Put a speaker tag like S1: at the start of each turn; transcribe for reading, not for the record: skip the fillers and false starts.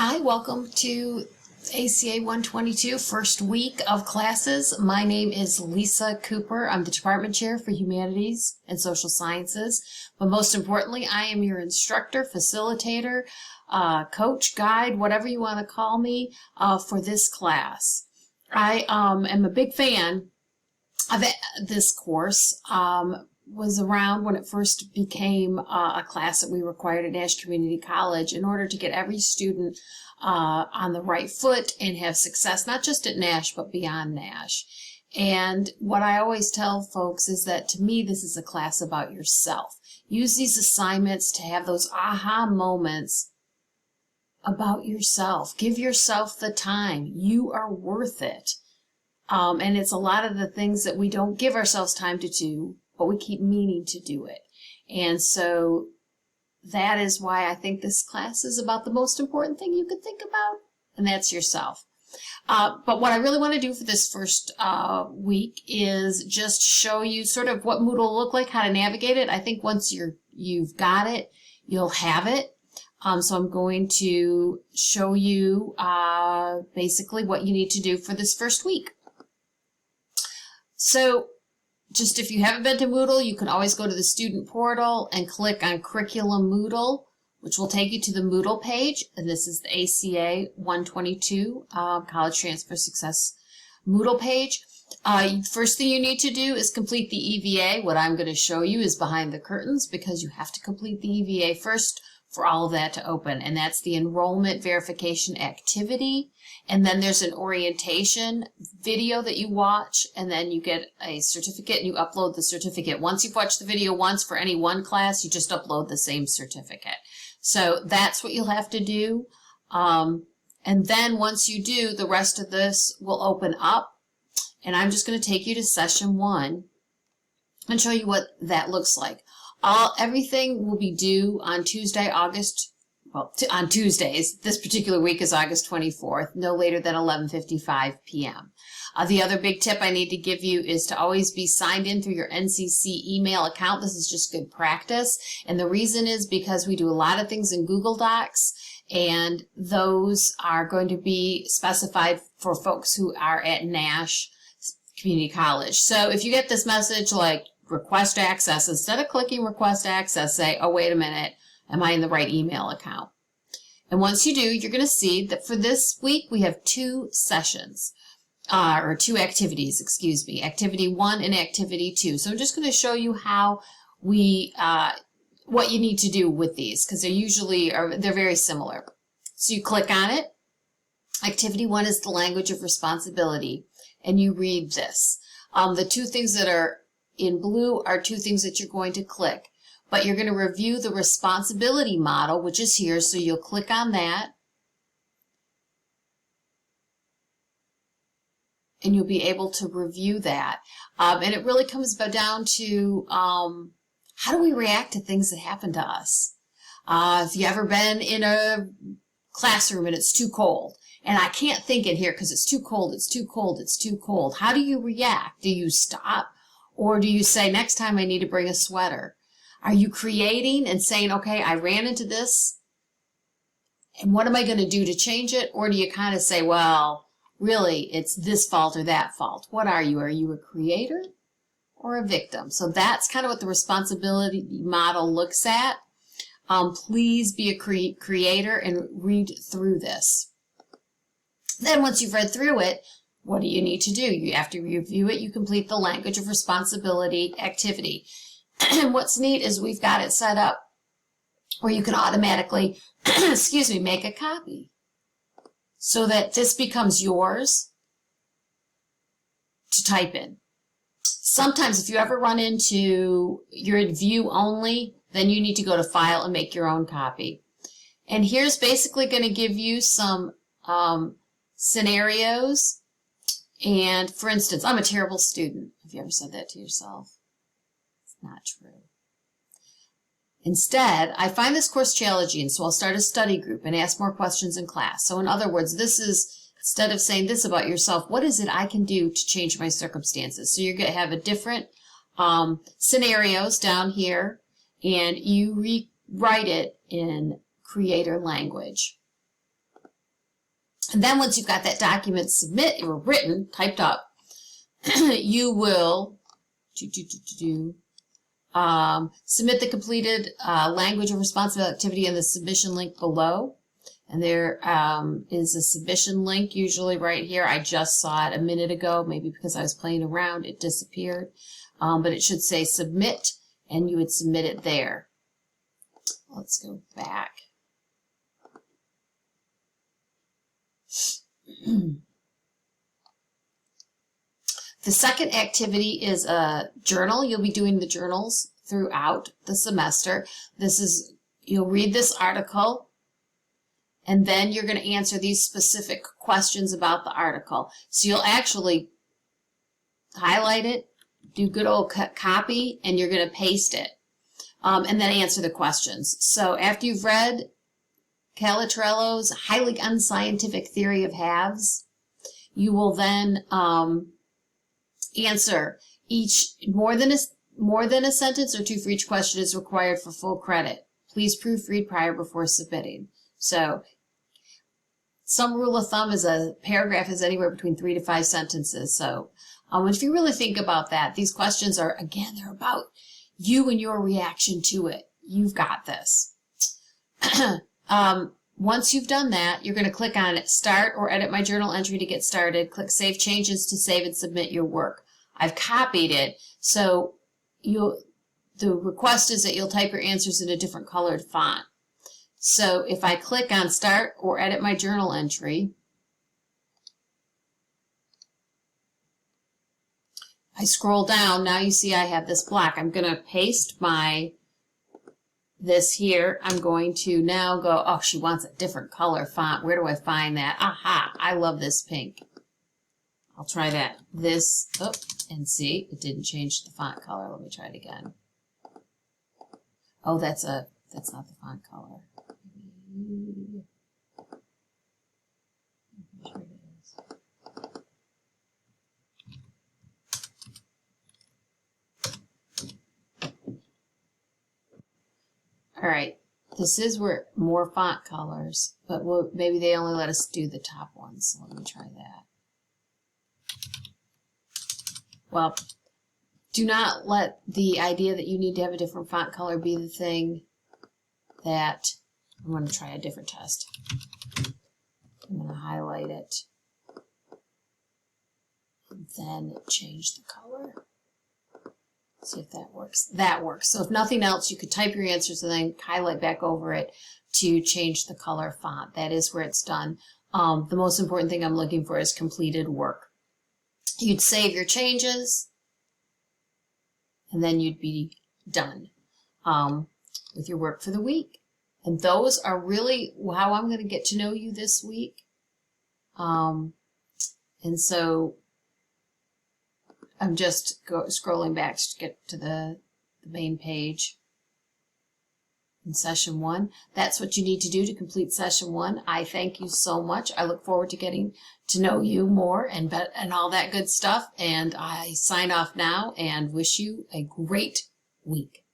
S1: Hi, welcome to ACA 122, first week of classes. My name is Lisa Cooper. I'm the Department Chair for Humanities and Social Sciences. But most importantly, I am your instructor, facilitator, coach, guide, whatever you want to call me, for this class. I am a big fan of this course. Was around when it first became a class that we required at Nash Community College in order to get every student on the right foot and have success, not just at Nash, but beyond Nash. And what I always tell folks is that to me, this is a class about yourself. Use these assignments to have those aha moments about yourself. Give yourself the time. You are worth it. And it's a lot of the things that we don't give ourselves time to do, but we keep meaning to do it. And so that is why I think this class is about the most important thing you could think about, and that's yourself. But what I really want to do for this first week is just show you sort of what Moodle will look like, how to navigate it. I think once you've got it, you'll have it. So I'm going to show you basically what you need to do for this first week. So just if you haven't been to Moodle, you can always go to the student portal and click on Curriculum Moodle, which will take you to the Moodle page. And this is the ACA 122 College Transfer Success Moodle page. First thing you need to do is complete the EVA. What I'm going to show you is behind the curtains because you have to complete the EVA first for all of that to open. And that's the enrollment verification activity. And then there's an orientation video that you watch, and then you get a certificate and you upload the certificate. Once you've watched the video once for any one class, you just upload the same certificate. So that's what you'll have to do. And then once you do, the rest of this will open up. And I'm just going to take you to session 1 and show you what that looks like. Everything will be due on Tuesday, on Tuesdays. This particular week is August 24th, no later than 11:55 p.m. The other big tip I need to give you is to always be signed in through your NCC email account. This is just good practice. And the reason is because we do a lot of things in Google Docs, and those are going to be specified for folks who are at Nash Community College. So if you get this message like request access, instead of clicking request access, say, oh, wait a minute, am I in the right email account? And once you do, you're going to see that for this week, we have 2 sessions, or 2 activities, excuse me, activity 1 and activity 2. So I'm just going to show you how what you need to do with these, because they're very similar. So you click on it. Activity 1 is the language of responsibility, and you read this. The 2 things that are in blue are 2 things that you're going to click. But you're going to review the responsibility model, which is here, so you'll click on that. And you'll be able to review that. And it really comes down to how do we react to things that happen to us? If you've ever been in a classroom and it's too cold, and I can't think in here because it's too cold, it's too cold, it's too cold. How do you react? Do you stop? Or do you say, next time I need to bring a sweater? Are you creating and saying, okay, I ran into this, and what am I going to do to change it? Or do you kind of say, well, really, it's this fault or that fault? What are you? Are you a creator or a victim? So that's kind of what the responsibility model looks at. Please be a creator and read through this. Then once you've read through it, what do you need to do? You have to review it. You complete the language of responsibility activity. And what's neat is we've got it set up where you can automatically, excuse me, make a copy so that this becomes yours to type in. Sometimes if you ever run into you're in view only, then you need to go to file and make your own copy. And here's basically going to give you some scenarios. And for instance, I'm a terrible student. Have you ever said that to yourself? It's not true. Instead, I find this course challenging, so I'll start a study group and ask more questions in class. So in other words, this is, instead of saying this about yourself, what is it I can do to change my circumstances? So you're going to have a different scenarios down here, and you rewrite it in creator language. And then once you've got that document written, typed up, you will submit the completed language of responsible activity in the submission link below. And there is a submission link usually right here. I just saw it a minute ago, maybe because I was playing around, it disappeared. But it should say submit, and you would submit it there. Let's go back. The second activity is a journal. You'll be doing the journals throughout the semester. You'll read this article, and then you're going to answer these specific questions about the article. So you'll actually highlight it, do good old copy, and you're going to paste it, and then answer the questions. So after you've read Calatrello's highly unscientific theory of halves, you will then answer each. More than a sentence or two for each question is required for full credit. Please proofread prior before submitting. So some rule of thumb is a paragraph is anywhere between 3 to 5 sentences. So if you really think about that, these questions are, again, they're about you and your reaction to it. You've got this. Once you've done that, you're going to click on Start or Edit My Journal Entry to get started. Click Save Changes to save and submit your work. I've copied it, so the request is that you'll type your answers in a different colored font. So if I click on Start or Edit My Journal Entry, I scroll down. Now you see I have this block. I'm going to paste this here. I'm going to now go, oh, she wants a different color font. Where do I find that? Aha, I love this pink. I'll try that. And see, it didn't change the font color. Let me try it again. Oh, that's not the font color. Here it is. All right, this is where more font colors, but maybe they only let us do the top ones. So let me try that. Well, do not let the idea that you need to have a different font color be the thing that, I'm going to try a different test. I'm going to highlight it, and then change the color. See if that works. That works. So if nothing else, you could type your answers and then highlight back over it to change the color font. That is where it's done. The most important thing I'm looking for is completed work. You'd save your changes, and then you'd be done with your work for the week. And those are really how I'm going to get to know you this week. And so I'm just scrolling back to get to the main page in session 1. That's what you need to do to complete session 1. I thank you so much. I look forward to getting to know you more and all that good stuff. And I sign off now and wish you a great week.